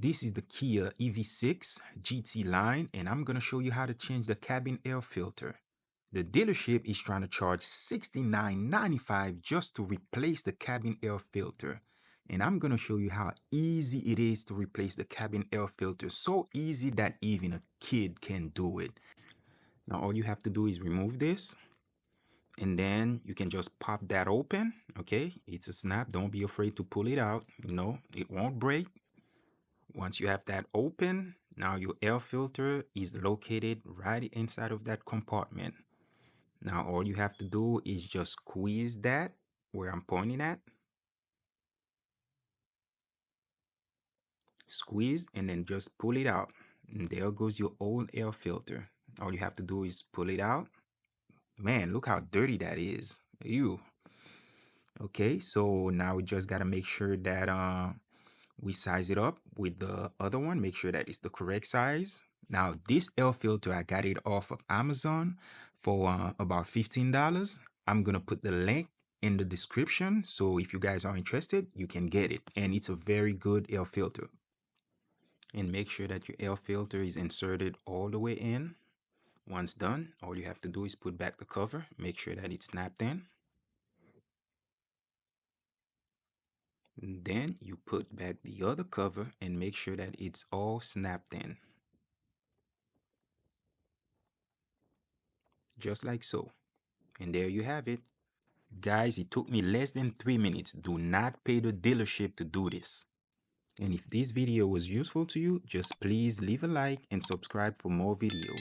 This is the Kia EV6 GT line, and I'm going to show you how to change the cabin air filter. The dealership is trying to charge $69.95 just to replace the cabin air filter. And I'm going to show you how easy it is to replace the cabin air filter. So easy that even a kid can do it. Now all you have to do is remove this, and then you can just pop that open. Okay, it's a snap. Don't be afraid to pull it out. It won't break. Once you have that open, now your air filter is located right inside of that compartment. Now all you have to do is just squeeze that where I'm pointing at. Squeeze and then just pull it out. And there goes your old air filter. All you have to do is pull it out. Man, look how dirty that is. Ew. Okay, so now we just gotta make sure that we size it up with the other one. Make sure that it's the correct size. Now this air filter, I got it off of Amazon for about $15. I'm gonna put the link in the description, so if you guys are interested, you can get it. And it's a very good air filter. And make sure that your air filter is inserted all the way in. Once done, all you have to do is put back the cover. Make sure that it's snapped in. And then you put back the other cover and make sure that it's all snapped in. Just like so. And there you have it. Guys, it took me less than 3 minutes. Do not pay the dealership to do this. And if this video was useful to you, just please leave a like and subscribe for more videos.